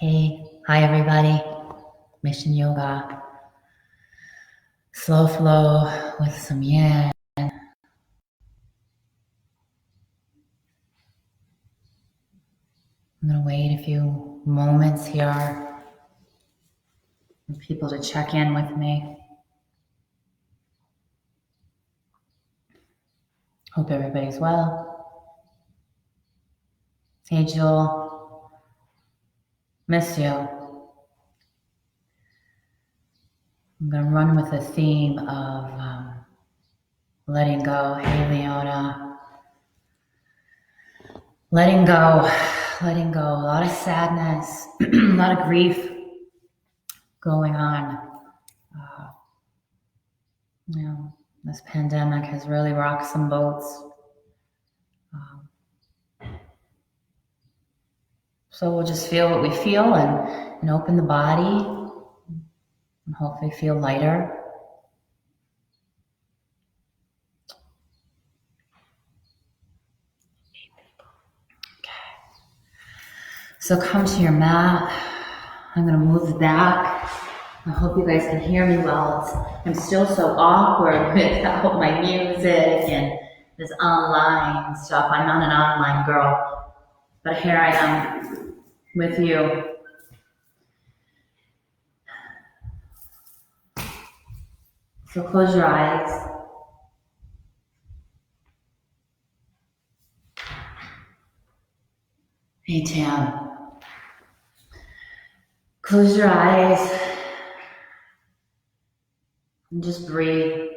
Hey, hi everybody. Mission Yoga, slow flow with some yin. I'm gonna wait a few moments here for people to check in with me. Hope everybody's well. Hey Jewel, miss you. I'm gonna run with the theme of letting go. Hey Leona, letting go, letting go. A lot of sadness, a lot of grief going on. This pandemic has really rocked some boats. So we'll just feel what we feel and open the body and hopefully feel lighter. Okay. So come to your mat. I'm going to move back. I hope you guys can hear me well. I'm still so awkward without my music and this online stuff. I'm not an online girl, but here I am with you. So close your eyes. Hey Tam. Close your eyes and just breathe.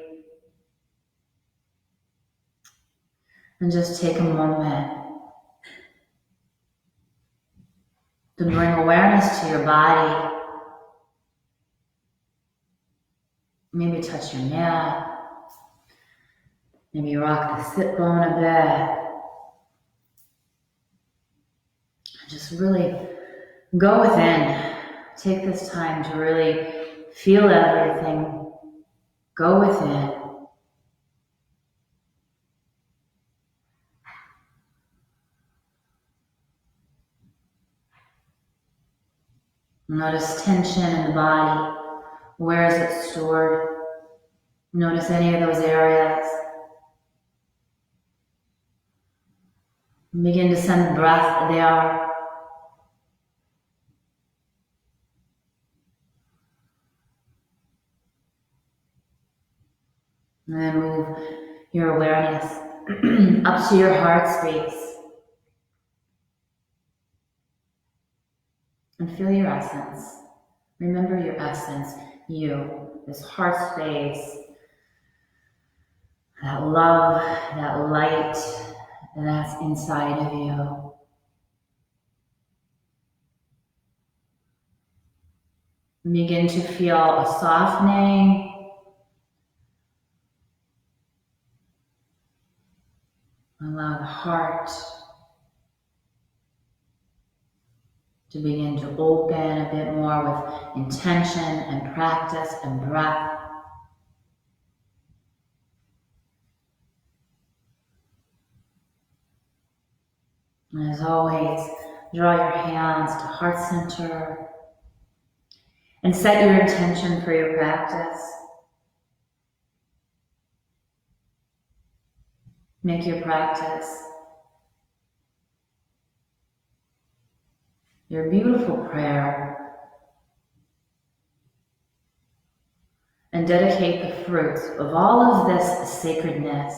And just take a moment to bring awareness to your body. Maybe touch your neck. Maybe rock the sit bone a bit. Just really go within. Take this time to really feel everything. Go within. Notice tension in the body. Where is it stored? Notice any of those areas. Begin to send the breath there. And then move your awareness up to your heart space. And feel your essence. Remember your essence, you, this heart space, that love, that light that's inside of you. Begin to feel a softening. Allow the heart to begin to open a bit more with intention and practice and breath. And as always, draw your hands to heart center and set your intention for your practice. Make your practice your beautiful prayer and dedicate the fruits of all of this sacredness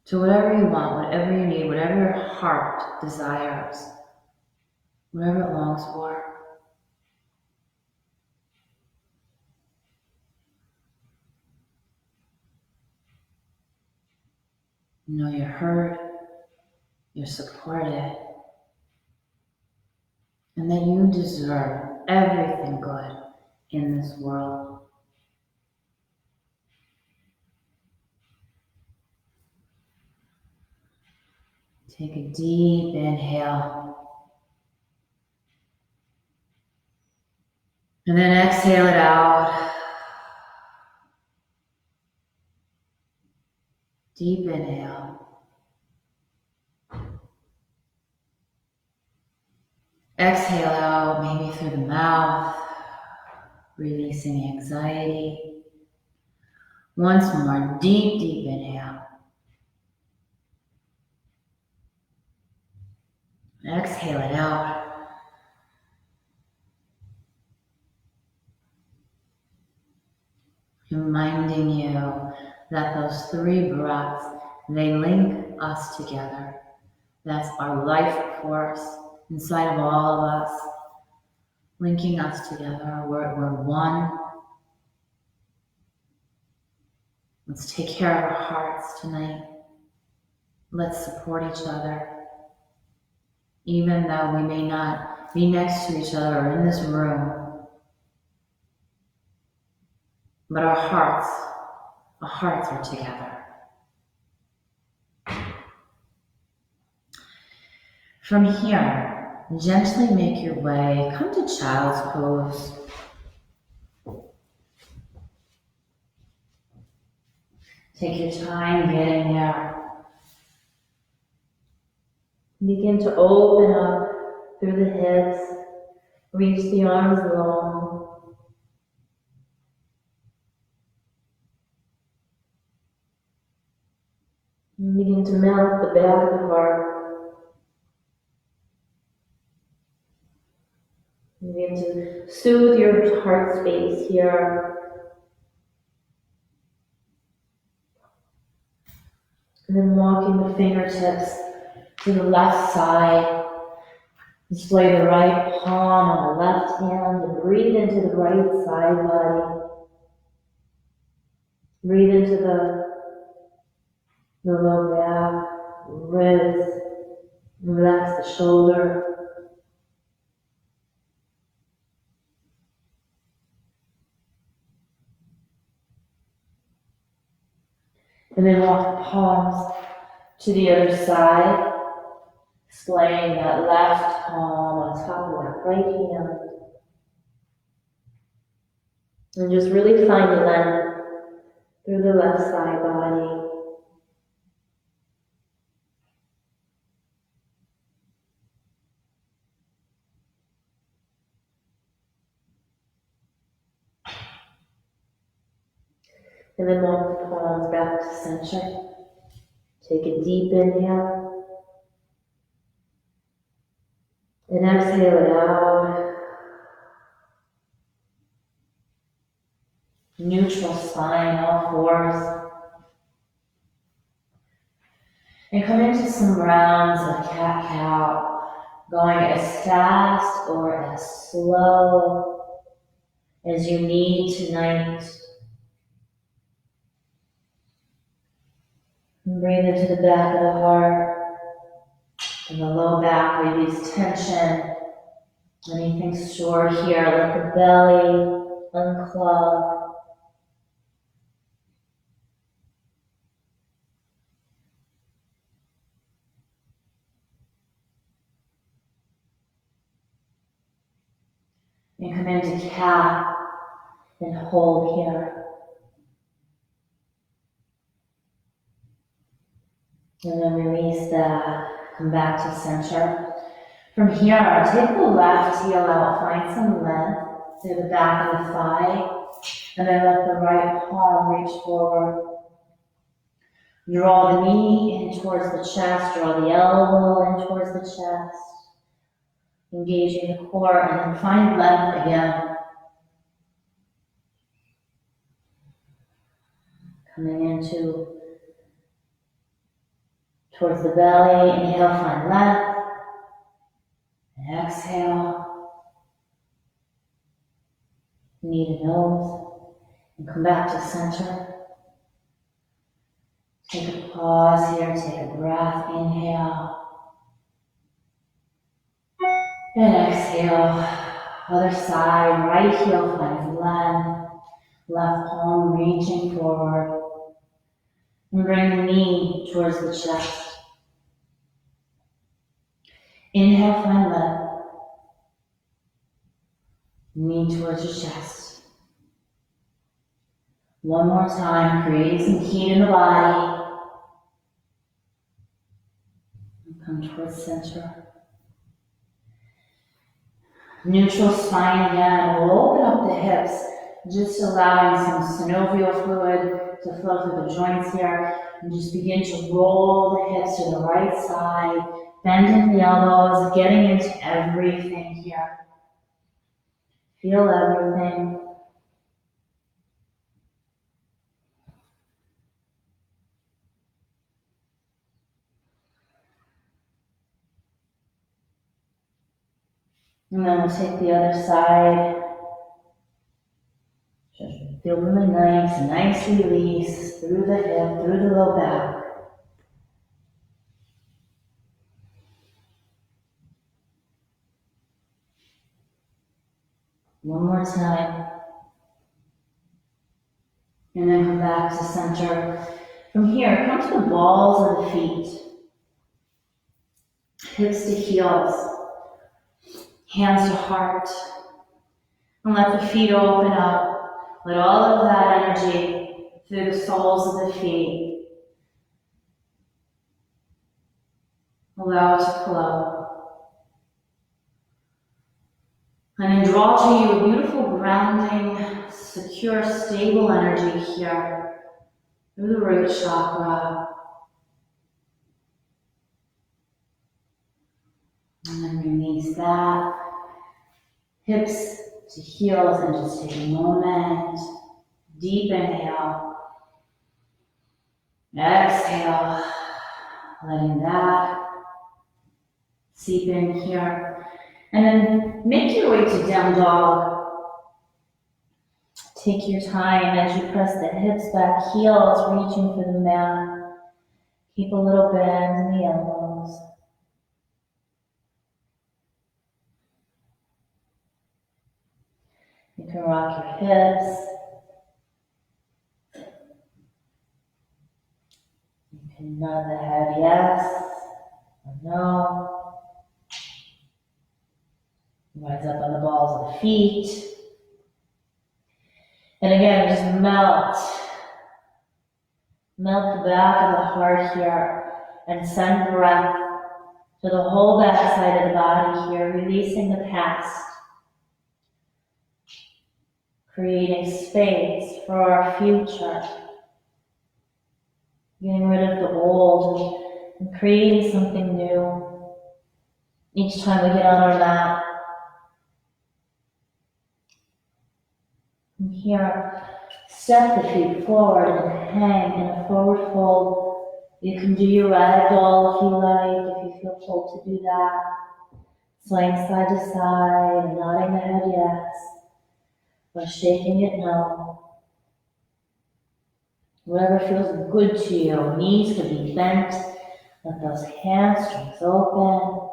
to whatever you want, whatever you need, whatever your heart desires, whatever it longs for. You know you're heard, you're supported, and that you deserve everything good in this world. Take a deep inhale. And then exhale it out. Deep inhale. Exhale out, maybe through the mouth, releasing anxiety. Once more, deep, deep inhale. Exhale it out. Reminding you that those 3 breaths, they link us together. That's our life force inside of all of us, linking us together. We're one. Let's take care of our hearts tonight. Let's support each other. Even though we may not be next to each other or in this room, but our hearts are together. From here, gently make your way, come to child's pose. Take your time getting there. Begin to open up through the hips, reach the arms long. And begin to melt the back of the heart. Begin to soothe your heart space here. And then walking the fingertips to the left side. Display the right palm on the left hand and breathe into the right side body. Breathe into the low back, ribs, relax the shoulder. And then walk the palms to the other side, displaying that left palm on top of that right hand. And just really find the length through the left side body. And then walk the palms back to center. Take a deep inhale. And exhale it out. Neutral spine, all fours. And come into some rounds of cat-cow, going as fast or as slow as you need tonight. And breathe into the back of the heart and the low back. Release tension. Anything stored here, let the belly unclog. And come into cat and hold here. And then release that. Come back to center. From here, take the left heel out, find some length through the back of the thigh, and then let the right palm reach forward. Draw the knee in towards the chest, draw the elbow in towards the chest, engaging the core, and then find length again. Coming into towards the belly, inhale, find length. And exhale, knee to nose, and come back to center. Take a pause here, take a breath, inhale, and exhale. Other side, right heel finds length, left palm reaching forward, and bring the knee towards the chest. Inhale, find length. Knee towards your chest. One more time, creating some heat in the body. And come towards center. Neutral spine again. We'll open up the hips, just allowing some synovial fluid to flow through the joints here. And just begin to roll the hips to the right side, bending the elbows, getting into everything here. Feel everything. And then we'll take the other side. Just feel really nice release through the hip, through the low back. One more time. And then come back to center. From here, come to the balls of the feet. Hips to heels. Hands to heart. And let the feet open up. Let all of that energy through the soles of the feet allow it to flow. And then draw to you a beautiful grounding, secure, stable energy here through the root chakra. And then release that. Hips to heels, and just take a moment. Deep inhale. Exhale. Letting that seep in here. And then make your way to down dog. Take your time as you press the hips back, heels reaching for the mat. Keep a little bend in the elbows. You can rock your hips. You can nod the head yes or no. Rise up on the balls of the feet. And again, just melt the back of the heart here and send breath to the whole back side of the body here, releasing the past. Creating space for our future. Getting rid of the old and creating something new each time we get on our mat. From here, step the feet forward and hang in a forward fold. You can do your ragdoll if you like, if you feel pulled to do that. Swaying side to side, nodding the head yes, or shaking it no. Whatever feels good to you. Knees can be bent. Let those hamstrings open.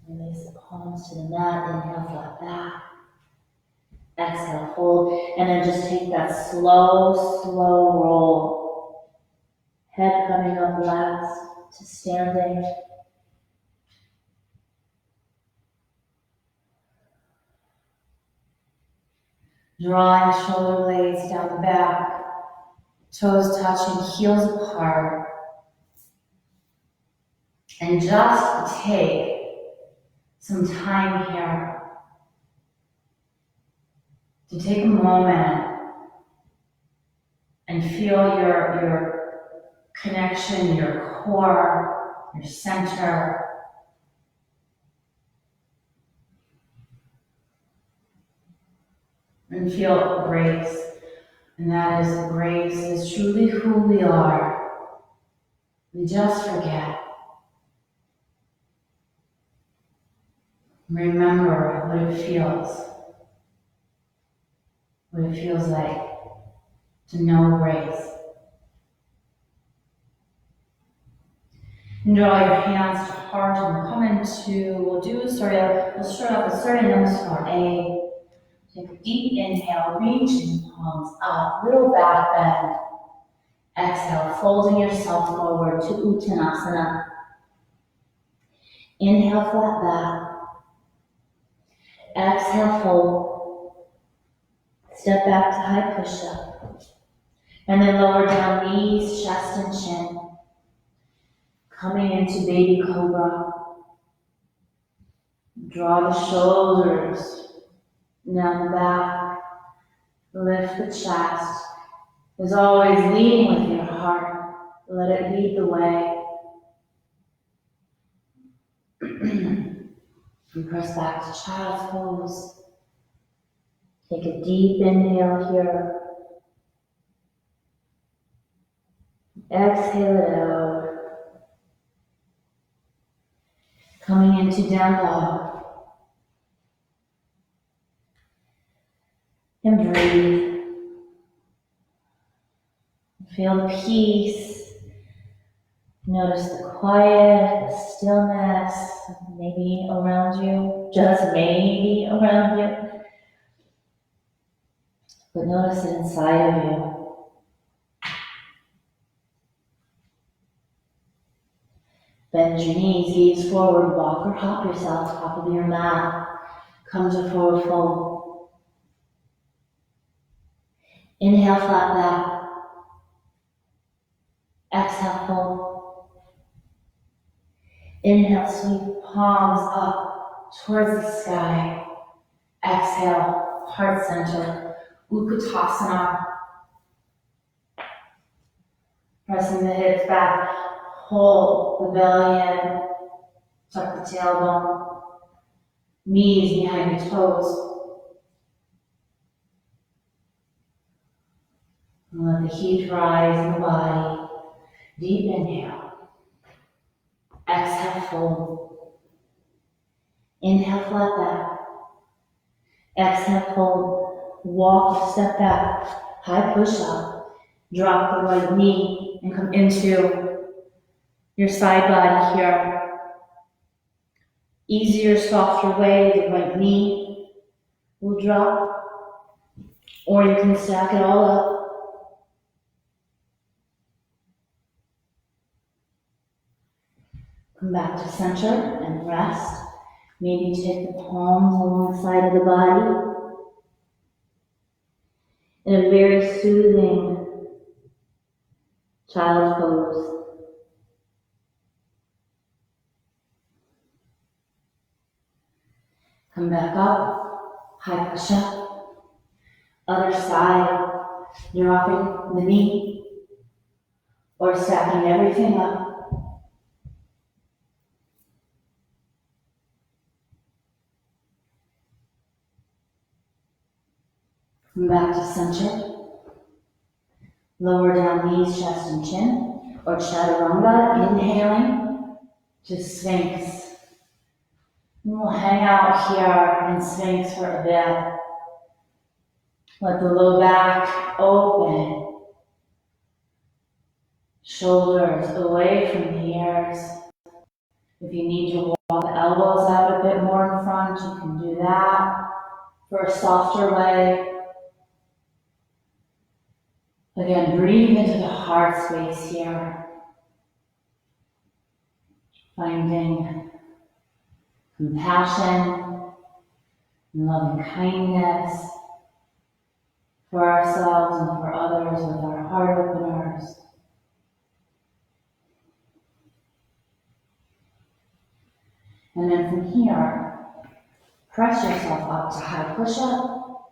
Release the palms to the mat. Inhale, flat back. Exhale, hold. And then just take that slow roll. Head coming up last to standing. Drawing the shoulder blades down the back, toes touching, heels apart. And just take some time here to take a moment and feel your connection, your core, your center. And feel grace. And that is grace is truly who we are. We just forget. Remember what it feels. What it feels like to know grace. And draw your hands to heart and come into, we'll start off with Surya Namaskar A. Take a deep inhale, reaching the palms up, little back bend. Exhale, folding yourself forward to Uttanasana. Inhale, flat back. Exhale, fold. Step back to high push-up. And then lower down knees, chest and chin. Coming into baby cobra. Draw the shoulders down the back. Lift the chest. As always, leading with your heart. Let it lead the way. And press back to child's pose. Take a deep inhale here. Exhale it out. Coming into down dog. And breathe. Feel the peace. Notice the quiet, the stillness, maybe around you, just maybe around you. But notice it inside of you. Bend your knees, gaze forward, walk or hop yourself top of your mat. Come to forward fold. Inhale, flat back. Exhale, fold. Inhale, sweep palms up towards the sky. Exhale, heart center, Utkatasana. Pressing the hips back, hold the belly in, tuck the tailbone, knees behind your toes. And let the heat rise in the body. Deep inhale. Exhale, fold. Inhale, flat back. Exhale, fold. Walk, step back. High push up. Drop the right knee and come into your side body here. Easier, softer way, the right knee will drop. Or you can stack it all up. Come back to center and rest. Maybe take the palms along the side of the body. In a very soothing child's pose. Come back up, high push up. Other side, dropping the knee or stacking everything up. Come back to center. Lower down knees, chest and chin, or chaturanga, inhaling to Sphinx. And we'll hang out here in Sphinx for a bit. Let the low back open. Shoulders away from the ears. If you need to walk the elbows out a bit more in front, you can do that for a softer way. Again, breathe into the heart space here. Finding compassion and loving kindness for ourselves and for others with our heart openers. And then from here, press yourself up to high push-up,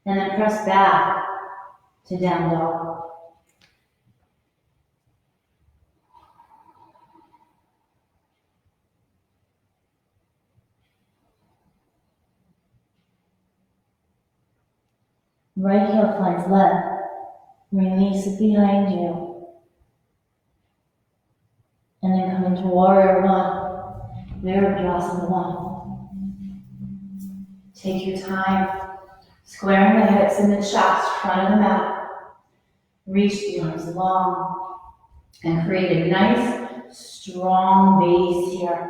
and then press back to down dog. Right heel finds left. Release it behind you. And then come into warrior one. Virabhadrasana one. Take your time. Squaring the hips and the chest, front of the mat. Reach the arms long and create a nice, strong base here.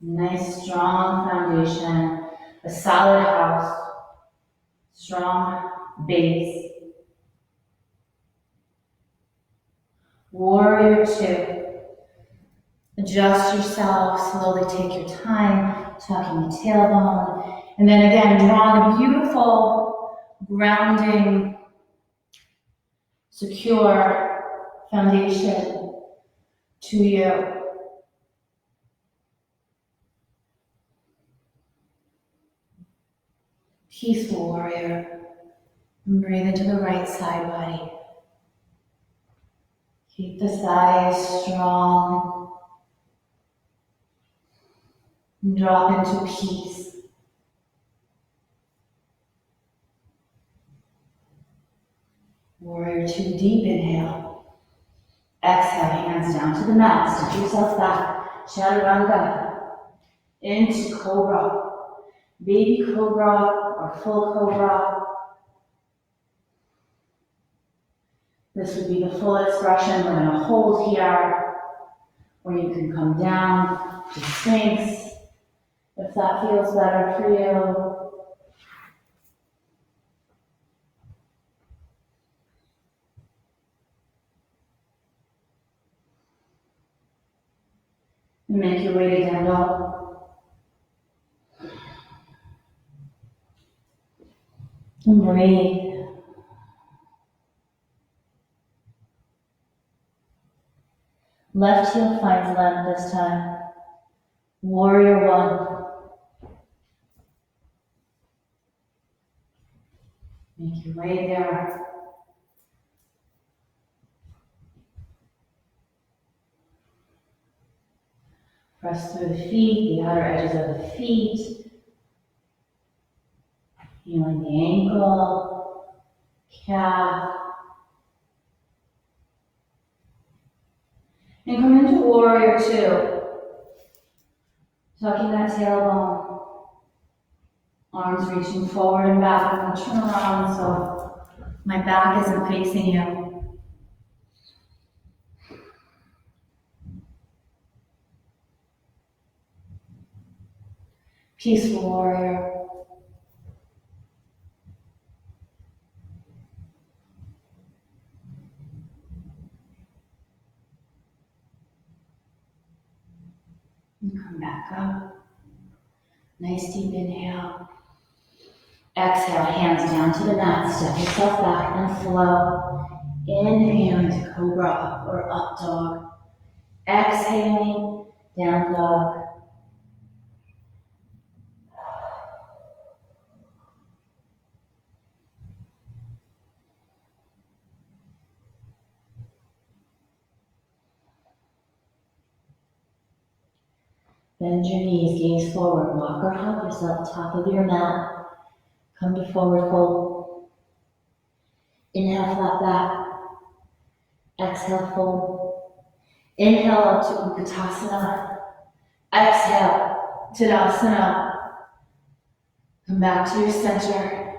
Nice, strong foundation, a solid house, strong base. Warrior two. Adjust yourself, slowly take your time, tucking the tailbone. And then again, draw a beautiful grounding, secure foundation to you. Peaceful warrior. And breathe into the right side body. Keep the thighs strong. And drop into peace. Warrior 2, deep inhale. Exhale, hands down to the mat. Step yourself back. Chaturanga. Into cobra. Baby cobra or full cobra. This would be the full expression. We're going to hold here, or you can come down to Sphinx if that feels better for you. And make your way to down dog. And breathe. Left heel finds length this time. Warrior 1. Make your way there. Press through the feet, the outer edges of the feet. Feeling the ankle, calf. And come into warrior 2. Tucking that tailbone. Arms reaching forward and back. I'm going to turn around so my back isn't facing you. Peaceful warrior. And come back up. Nice deep inhale. Exhale, hands down to the mat. Step yourself back and flow. Inhale into cobra or up dog. Exhaling, down dog. Bend your knees, gaze forward, walk or hop yourself top of your mat. Come to forward fold. Inhale, flat back. Exhale, fold. Inhale up to Utkatasana. Exhale, Tadasana. Come back to your center.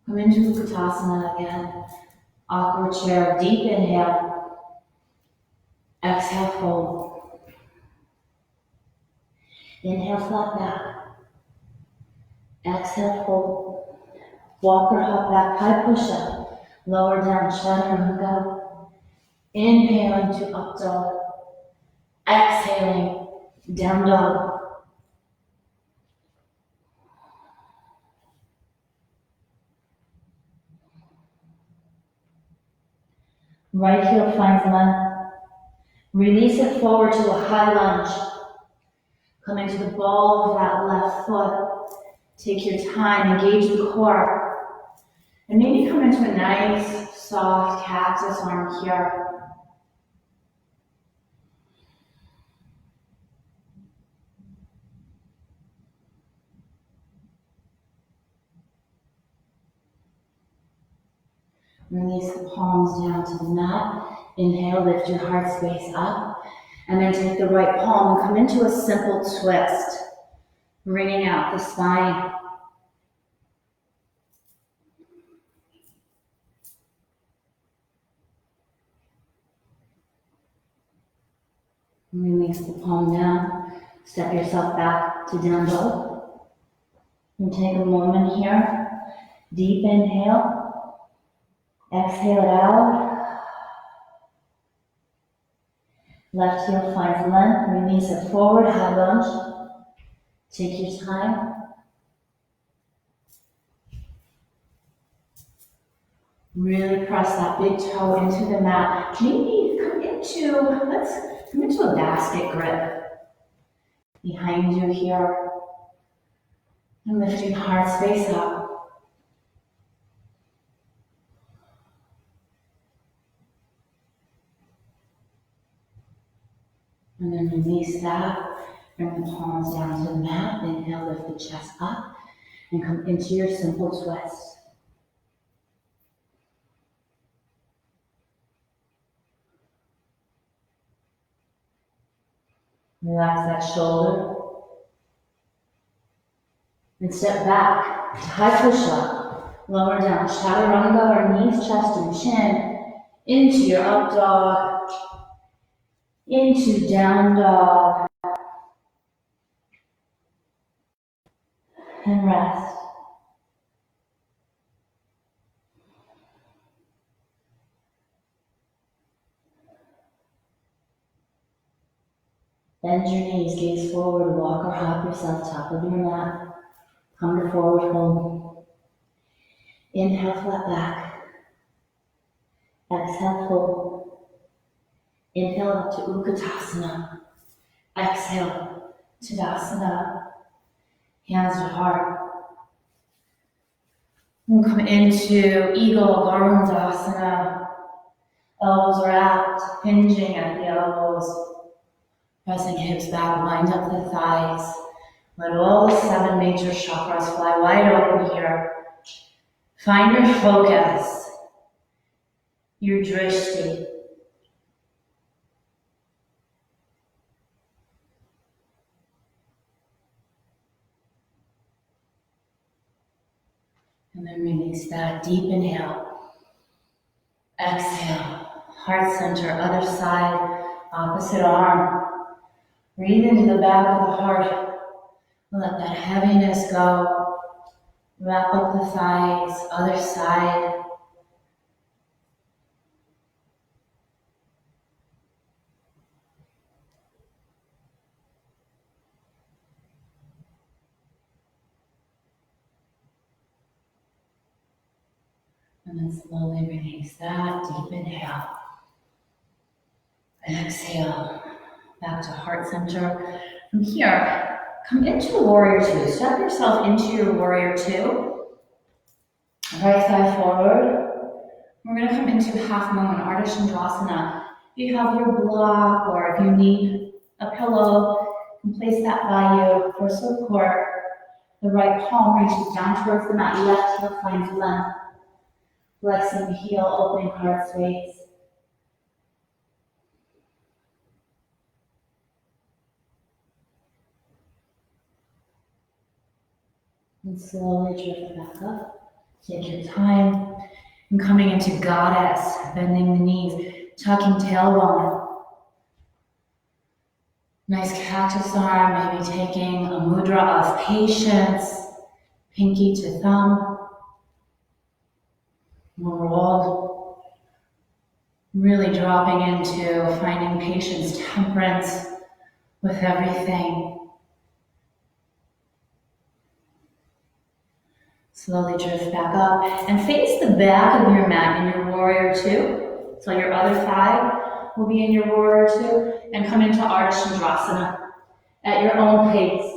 Come into Utkatasana again. Awkward chair, deep inhale. Exhale, fold. Inhale, flat back. Exhale, fold. Walk or hop back, high push-up. Lower down, chaturanga. Inhale into up dog. Exhaling, down dog. Right heel finds length. Release it forward to a high lunge. Come into the ball of that left foot. Take your time, engage the core. And maybe come into a nice, soft cactus arm here. Release the palms down to the mat. Inhale, lift your heart space up. And then take the right palm and come into a simple twist. Bringing out the spine. Release the palm down. Step yourself back to down dog. And take a moment here. Deep inhale. Exhale it out. Left heel finds length. Release it forward, high lunge. Take your time. Really press that big toe into the mat. Maybe let's come into a basket grip. Behind you here. And lifting heart space up. And then release that. Bring the palms down to the mat. Inhale, lift the chest up. And come into your simple twist. Relax that shoulder. And step back to high push-up. Lower down, chaturanga or knees, chest, and chin. Into your up dog. Into down dog. And rest. Bend your knees, gaze forward, walk or hop yourself top of your mat. Come to forward fold. Inhale, flat back. Exhale, fold. Inhale up to Utkatasana. Exhale, Tadasana. Hands to heart. We'll come into Eagle Garudasana. Elbows are out, hinging at the elbows. Pressing hips back, wind up the thighs. Let all the 7 major chakras fly wide open here. Find your focus, your drishti. And then release that. Deep inhale. Exhale. Heart center, other side, opposite arm. Breathe into the back of the heart. Let that heaviness go. Wrap up the thighs, other side. And then slowly release that. Deep inhale. Exhale. Back to heart center. From here, come into warrior 2. Step yourself into your warrior 2. Right thigh forward. We're going to come into half moon, Ardha Chandrasana. If you have your block or if you need a pillow, you can place that by you for support. The right palm reaches down towards the mat. Left heel finds length. Flexing the heel, opening heart space. And slowly drift back up. Take your time. And coming into goddess, bending the knees, tucking tailbone. Nice cactus arm, maybe taking a mudra of patience, pinky to thumb. We're all really dropping into finding patience, temperance with everything. Slowly drift back up and face the back of your mat in your warrior 2. So your other thigh will be in your warrior 2 and come into Ardha Chandrasana at your own pace.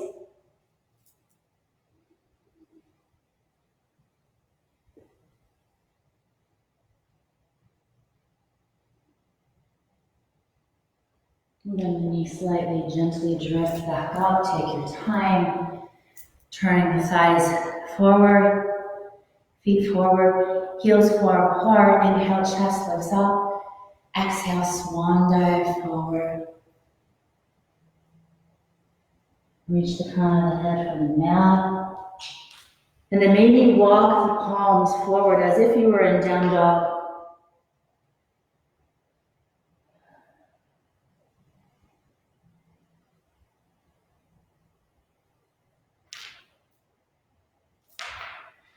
Bend the knee slightly, gently drift back up. Take your time. Turning the thighs forward, feet forward, heels far apart. Inhale, chest lifts up. Exhale, swan dive forward. Reach the crown of the head from the mat. And then maybe walk the palms forward as if you were in down dog.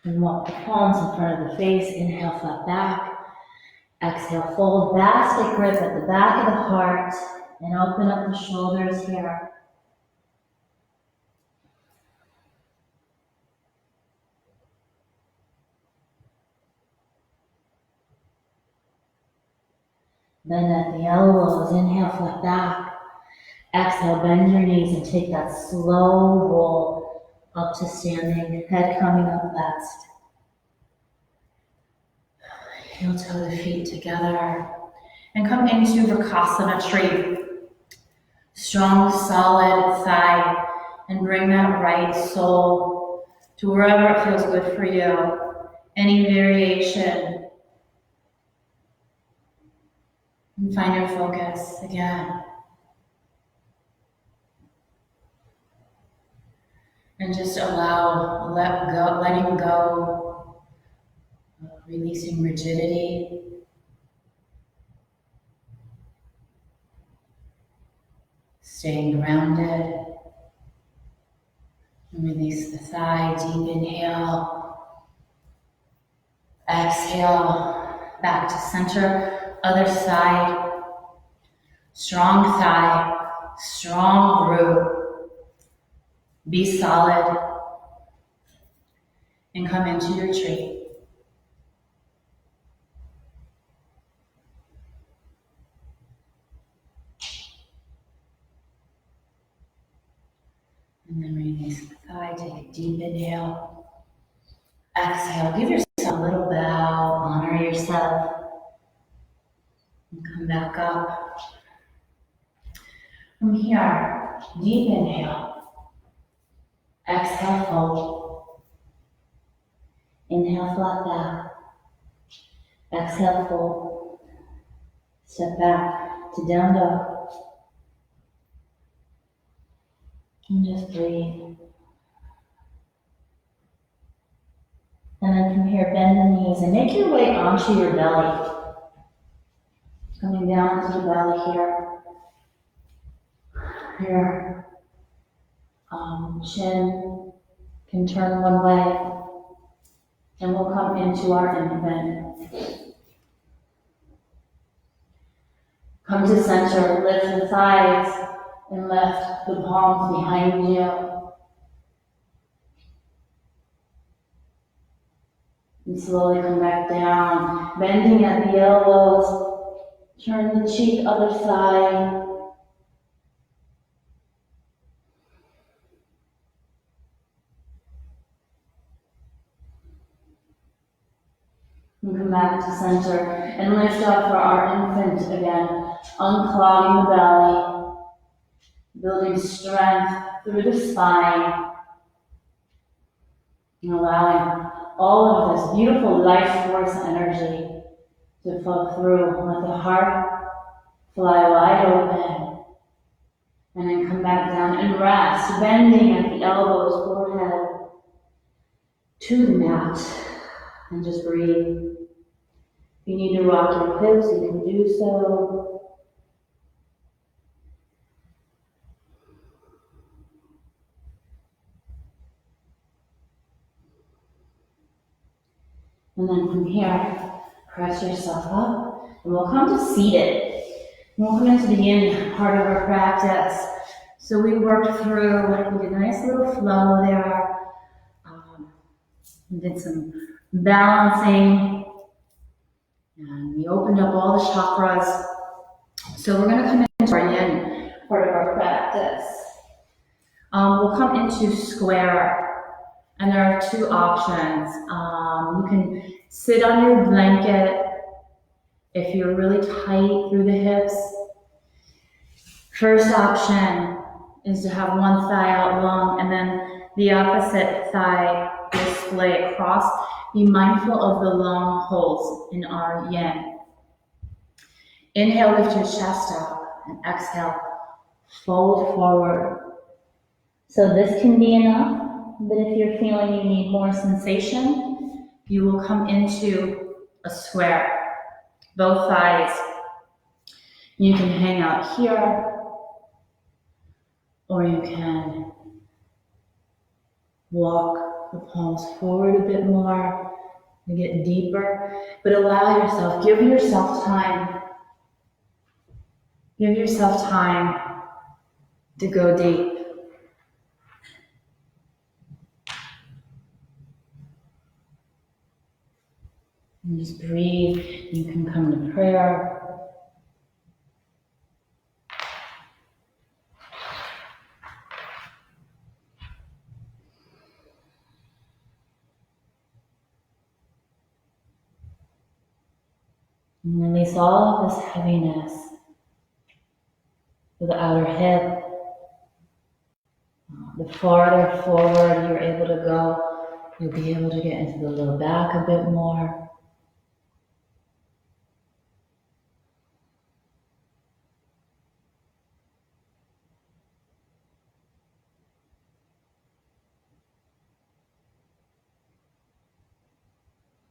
And walk the palms in front of the face. Inhale, flat back. Exhale, fold. Basket grip at the back of the heart. And open up the shoulders here. Bend at the elbows, inhale, flat back. Exhale, bend your knees and take that slow roll up to standing, head coming up next. Heel toe the feet together and come into Vrksasana tree. Strong, solid thigh, and bring that right sole to wherever it feels good for you. Any variation. And find your focus again. And just letting go, releasing rigidity. Staying grounded. And release the thigh, deep inhale. Exhale, back to center, other side. Strong thigh, strong glute. Be solid. And come into your tree. And then release the thigh, take a deep inhale. Exhale, give yourself a little bow, honor yourself. And come back up. From here, deep inhale. Exhale, fold. Inhale, flat back. Exhale, fold. Step back to down dog. And just breathe. And then from here, bend the knees and make your way onto your belly. Coming down to the belly here. Your chin can turn one way. And we'll come into our infant. Come to center, lift the thighs and lift the palms behind you. And slowly come back down, bending at the elbows. Turn the cheek other side. And come back to center and lift up for our infant again, unclogging the belly, building strength through the spine, and allowing all of this beautiful life force energy to flow through. Let the heart fly wide open. And then come back down and rest, bending at the elbows, forehead to the mat. And just breathe. If you need to rock your hips, you can do so. And then from here, press yourself up, and we'll come to seated. And we'll come into the yin part of our practice. So we worked through, we did a nice little flow there. We did some balancing, and we opened up all the chakras. So we're going to come into our yin part of our practice. We'll come into square, and there are two options. You can sit on your blanket if you're really tight through the hips. First option is to have one thigh out long and then the opposite thigh will splay across. Be mindful of the long pulse in our yin. Inhale, lift your chest up, and exhale, fold forward. So this can be enough, but if you're feeling you need more sensation, you will come into a square, both thighs. You can hang out here, or you can walk the palms forward a bit more and get deeper, but allow yourself, give yourself time to go deep. And just breathe. You can come to prayer. And release all of this heaviness to the outer hip. The farther forward you're able to go, you'll be able to get into the low back a bit more.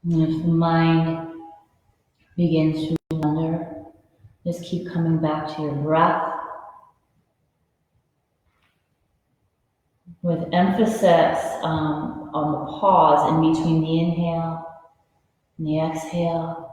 And if the mind begins to wander, just keep coming back to your breath with emphasis on the pause in between the inhale and the exhale.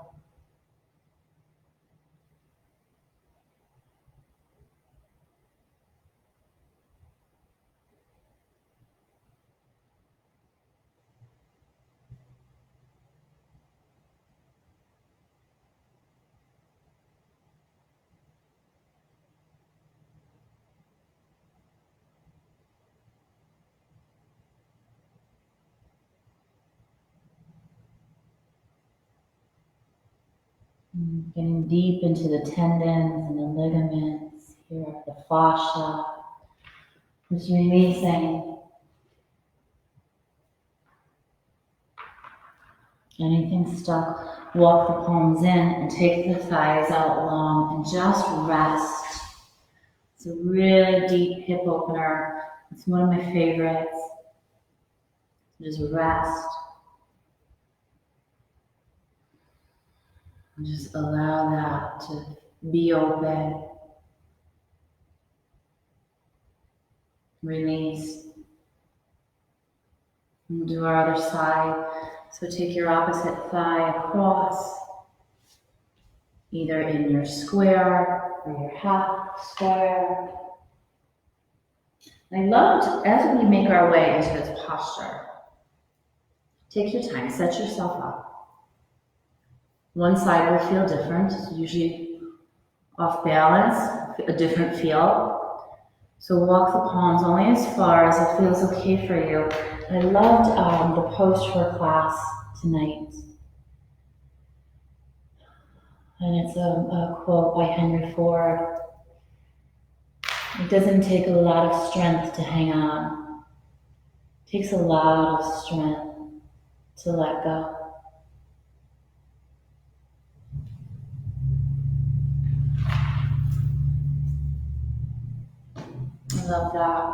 Getting deep into the tendons and the ligaments, here the fascia. Just releasing anything stuck. Walk the palms in and take the thighs out long and just rest. It's a really deep hip opener. It's one of my favorites. Just rest. And just allow that to be open. Release. And we'll do our other side. So take your opposite thigh across, either in your square or your half square. I love, as we make our way into this posture, take your time, set yourself up. One side will feel different, it's usually off balance, a different feel. So walk the palms only as far as it feels okay for you. I loved the post for class tonight. And it's a quote by Henry Ford. It doesn't take a lot of strength to hang on. It takes a lot of strength to let go. I love that.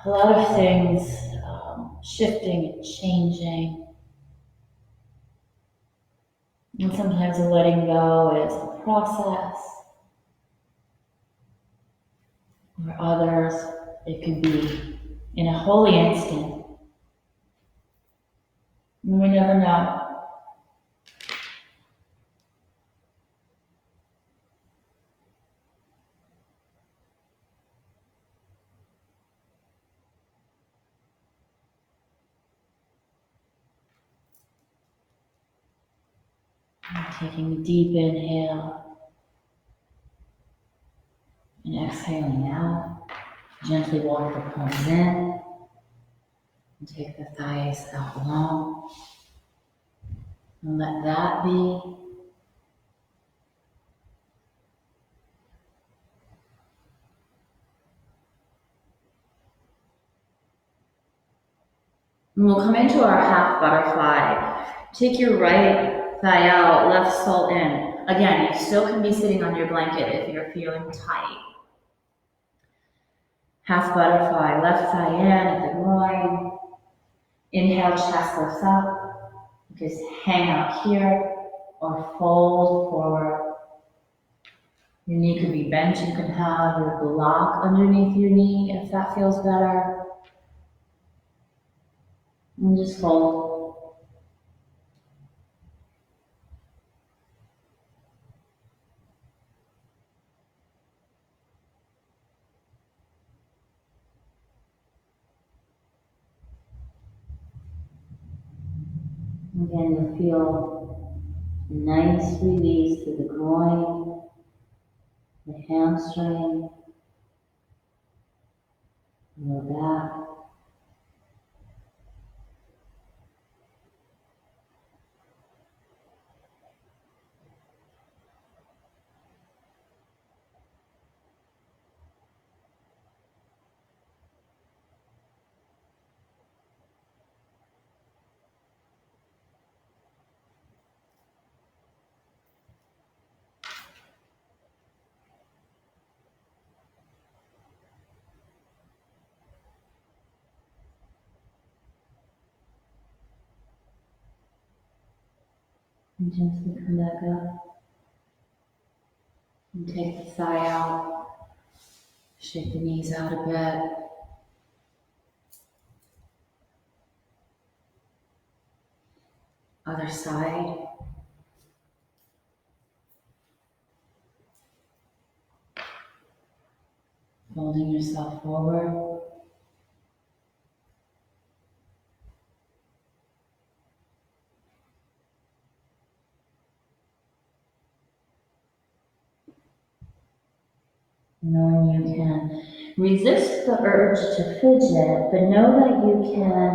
A lot of things shifting and changing. And sometimes letting go is a process. Or others, it could be in a holy instant. And we never know. Taking a deep inhale and exhaling out. Gently walk the palms in and take the thighs out long. And let that be. And we'll come into our half butterfly. Take your right thigh out, left sole in. Again, you still can be sitting on your blanket if you're feeling tight. Half butterfly, left thigh in at the groin. Inhale, chest lifts up. Just hang out here or fold forward. Your knee could be bent. You can have your block underneath your knee if that feels better. And just fold. Again, you'll feel a nice release through the groin, the hamstring, lower back. And gently come back up. And take the thigh out. Shake the knees out a bit. Other side. Folding yourself forward. Knowing you can resist the urge to fidget, but know that you can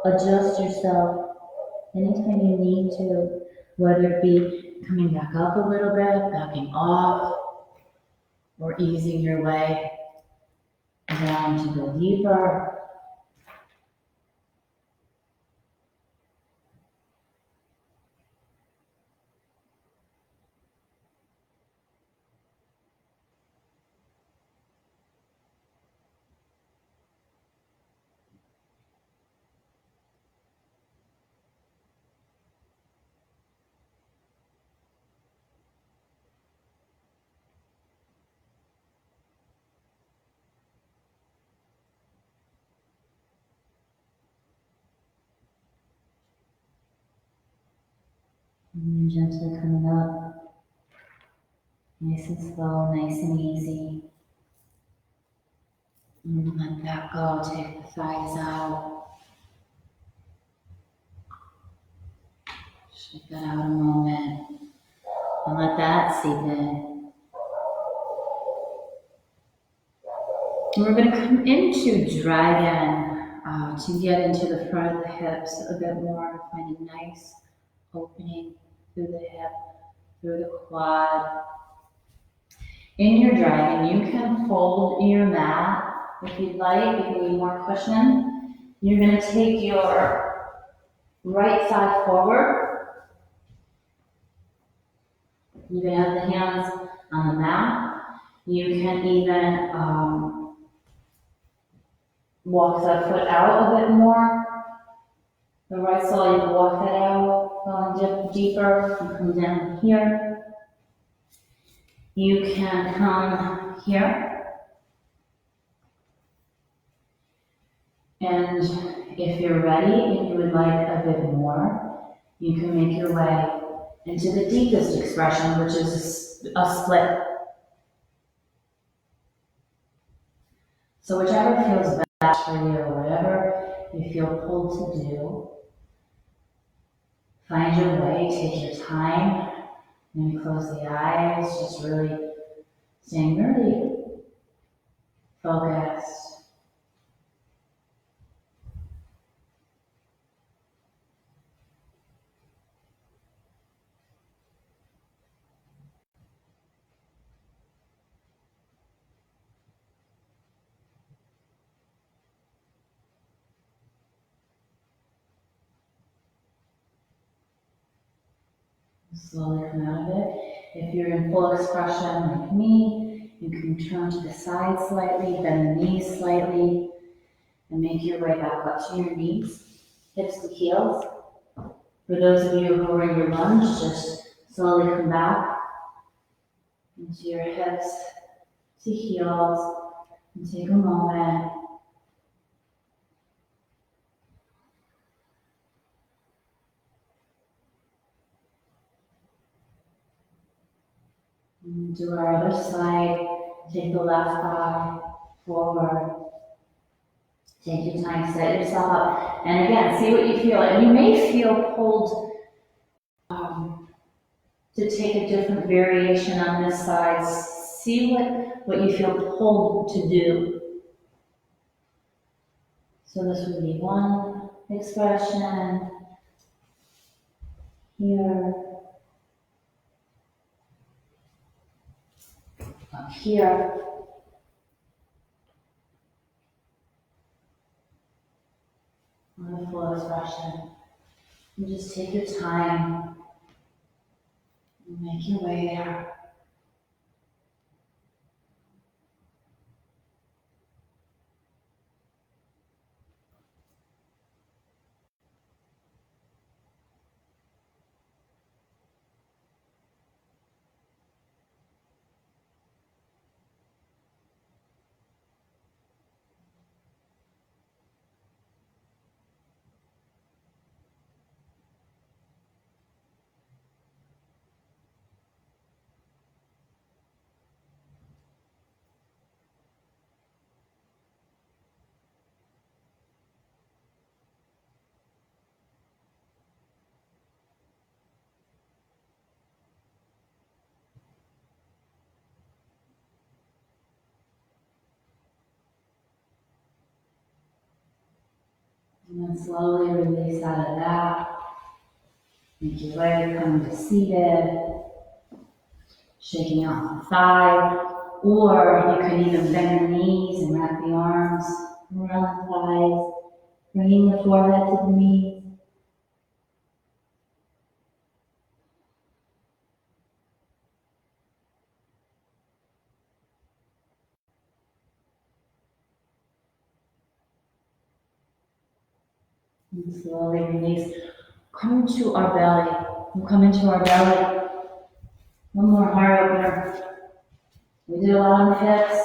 adjust yourself anytime you need to, whether it be coming back up a little bit, backing off, or easing your way down to go deeper. And then gently coming up, nice and slow, nice and easy. And let that go, take the thighs out. Shake that out a moment. And let that seep in. And we're going to come into dragon to get into the front of the hips a bit more. Find a nice opening through the hip, through the quad. In your dragon, you can fold your mat if you'd like, if you need more cushion. You're going to take your right side forward. You can have the hands on the mat. You can even walk that foot out a bit more. The right sole, you can walk that out, going deeper, and come down here. You can come here. And if you're ready and you would like a bit more, you can make your way into the deepest expression, which is a split. So whichever feels best for you, whatever you feel pulled to do, find your way, take your time, maybe close the eyes, just really staying really focused. Slowly come out of it. If you're in full expression like me, you can turn to the side slightly, bend the knees slightly, and make your way back up to your knees, hips to heels. For those of you who are in your lunge, just slowly come back into your hips to heels, and take a moment. And do our other side. Take the left thigh forward. Take your time, set yourself up. And again, see what you feel. And you may feel pulled to take a different variation on this side. See what you feel pulled to do. So this would be one expression here, up here. Wonderful expression. And just take your time and make your way there. And then slowly release out of that. Make your way, coming to seated. Shaking out the thigh. Or you can even bend the knees and wrap the arms around the thighs. Bringing the forehead to the knees. And slowly release. Come to our belly. We'll come into our belly. One more heart opener. We did a lot on the hips,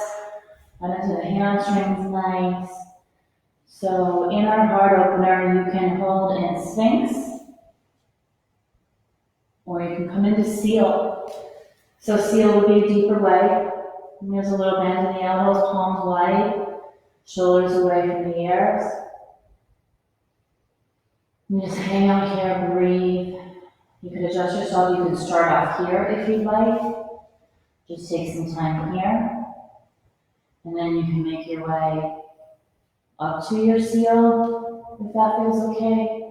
and into the hamstrings, legs. So in our heart opener, you can hold in Sphinx, or you can come into Seal. So Seal would be a deeper way. And there's a little bend in the elbows, palms wide, shoulders away from the ears. And just hang out here, breathe. You can adjust yourself. You can start off here if you'd like. Just take some time here. And then you can make your way up to your Seal, if that feels okay.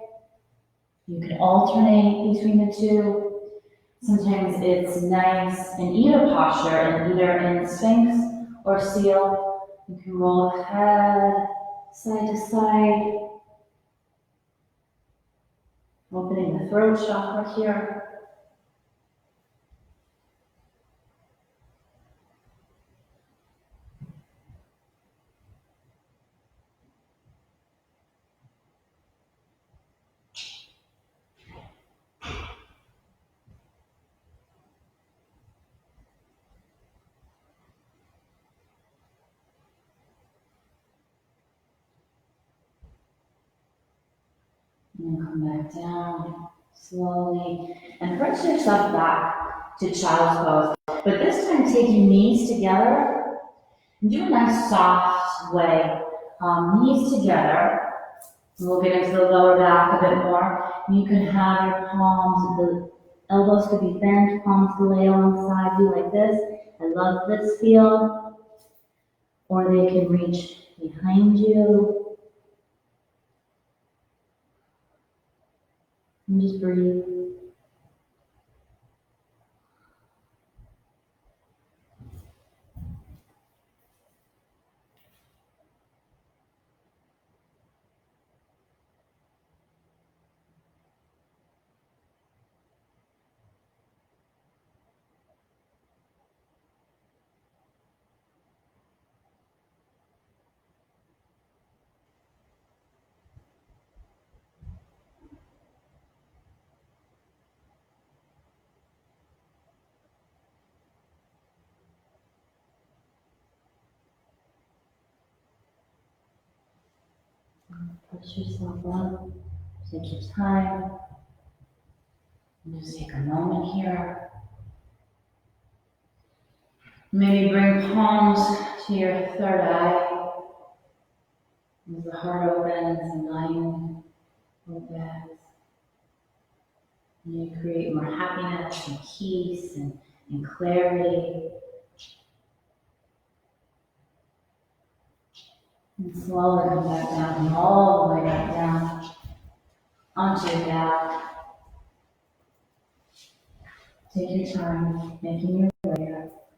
You can alternate between the two. Sometimes it's nice in either posture, and either in Sphinx or Seal. You can roll head side to side, opening the throat chakra here. And then come back down slowly and press yourself back to child's pose. But this time take your knees together and do a nice soft way. Knees together. We'll get into the lower back a bit more. You can have your palms, the elbows could be bent, palms can lay alongside you like this. I love this feel. Or they can reach behind you. And just breathe. Push yourself up. Take your time. And just take a moment here. Maybe bring palms to your third eye. As the heart opens and mind opens. And you create more happiness and peace and clarity. And slowly come back down and all the way back down onto your back. Take your time, making your way up.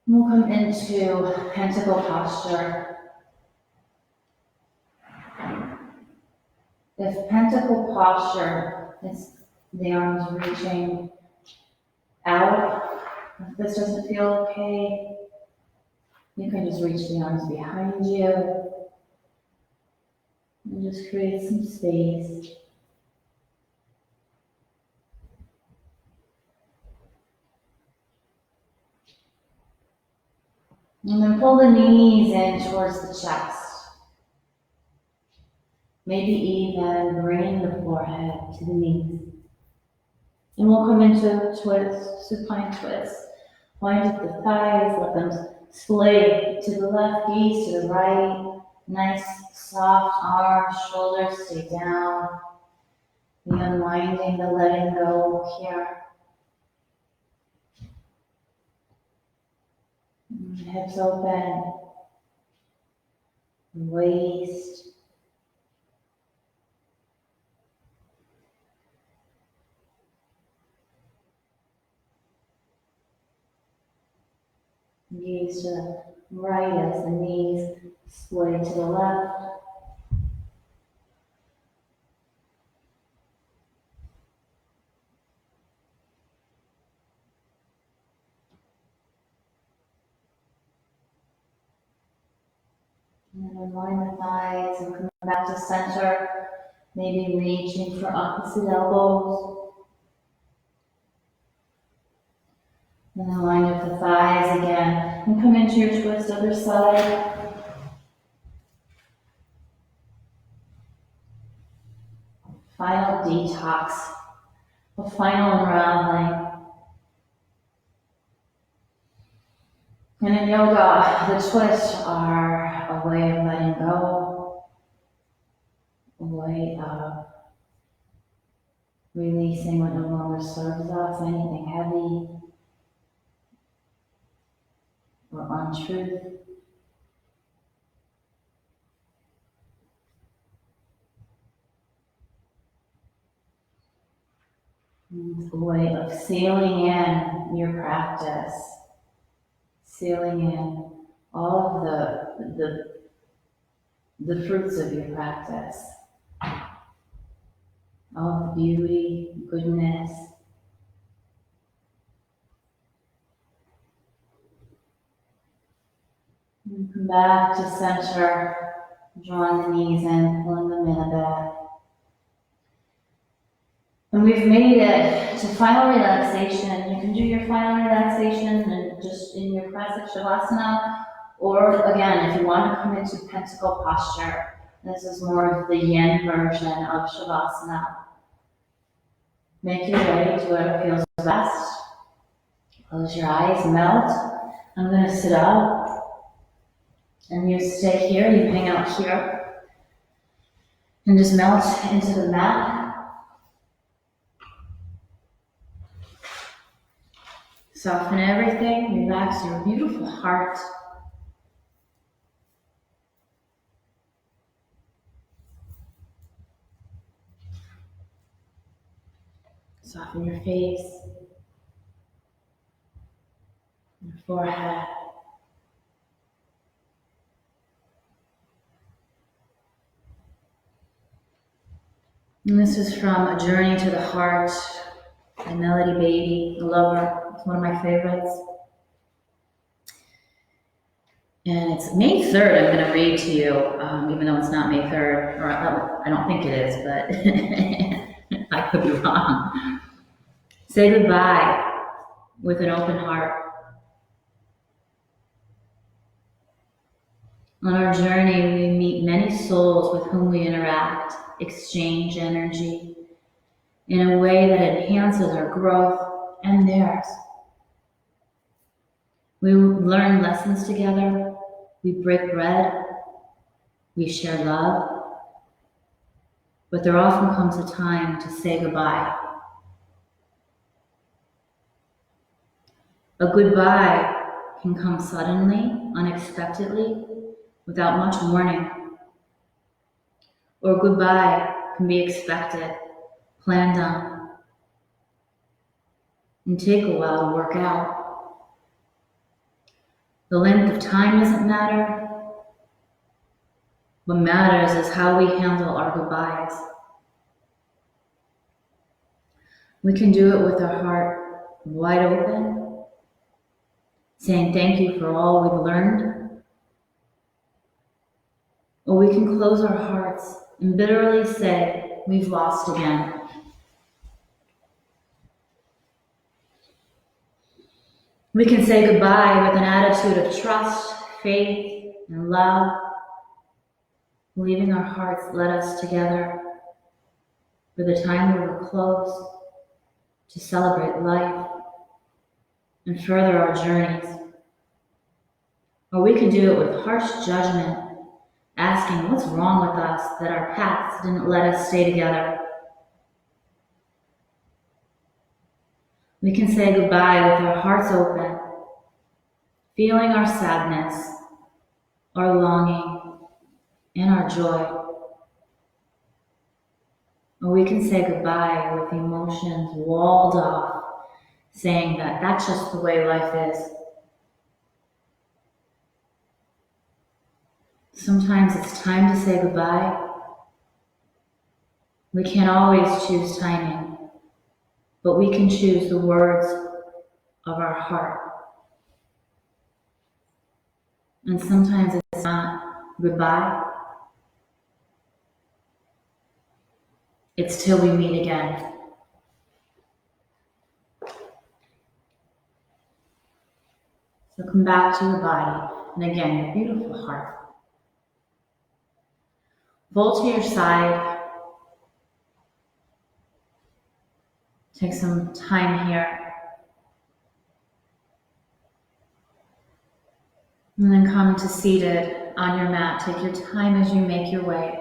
We'll come into pentacle posture. If pentacle posture is the arms reaching out, if this doesn't feel okay, you can just reach the arms behind you and just create some space. And then pull the knees in towards the chest. Maybe even bringing the forehead to the knees. And we'll come into twist, supine twist. Point at the thighs, let them splay to the left, gaze to the right. Nice, soft arms, shoulders stay down. The unwinding, the letting go here. Hips open. waist. Gaze to the right as the knees sway to the left. And then unwind the thighs and come back to center, maybe reaching for opposite elbows. And then line up the thighs again and come into your twist other side. Final detox, a final unraveling. And in yoga, the twists are a way of letting go, a way of releasing what no longer serves us, anything heavy or untruth. It's a way of sealing in your practice, sealing in all of the fruits of your practice, all the beauty, goodness. And come back to center, drawing the knees in, pulling them in a bit. And we've made it to final relaxation. You can do your final relaxation and just in your classic Shavasana, or again, if you want to come into pentacle posture, this is more of the yin version of Shavasana. Make your way to whatever feels best. Close your eyes, melt. I'm going to sit up, and you stay here, you hang out here, and just melt into the mat. Soften everything, relax your beautiful heart. Soften your face, your forehead. And this is from A Journey to the Heart by Melody Beattie, The Lover. It's one of my favorites. And it's May 3rd, I'm going to read to you, even though it's not May 3rd, or I don't think it is, but I could be wrong. Say goodbye with an open heart. On our journey, we meet many souls with whom we interact, exchange energy in a way that enhances our growth and theirs. We learn lessons together, we break bread, we share love, but there often comes a time to say goodbye. A goodbye can come suddenly, unexpectedly, without much warning. Or goodbye can be expected, planned on, and take a while to work out. The length of time doesn't matter. What matters is how we handle our goodbyes. We can do it with our heart wide open, saying thank you for all we've learned. Or we can close our hearts and bitterly say we've lost again. We can say goodbye with an attitude of trust, faith, and love, leaving our hearts led us together for the time we were close to celebrate life and further our journeys. Or we can do it with harsh judgment, asking what's wrong with us that our paths didn't let us stay together. We can say goodbye with our hearts open, feeling our sadness, our longing, and our joy. Or we can say goodbye with emotions walled off, saying that that's just the way life is. Sometimes it's time to say goodbye. We can't always choose timing, but we can choose the words of our heart. And sometimes it's not goodbye. It's till we meet again. So come back to your body, and again, your beautiful heart. Fold to your side. Take some time here. And then come to seated on your mat. Take your time as you make your way.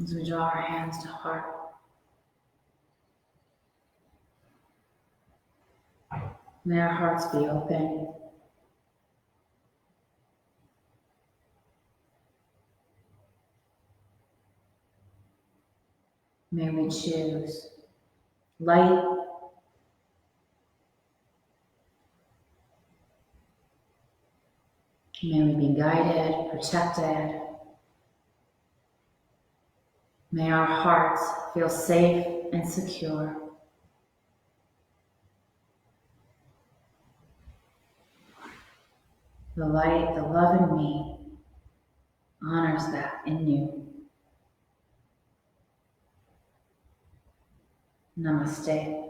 As we draw our hands to heart. May our hearts be open. May we choose light. May we be guided, protected. May our hearts feel safe and secure. The light, the love in me honors that in you. Namaste.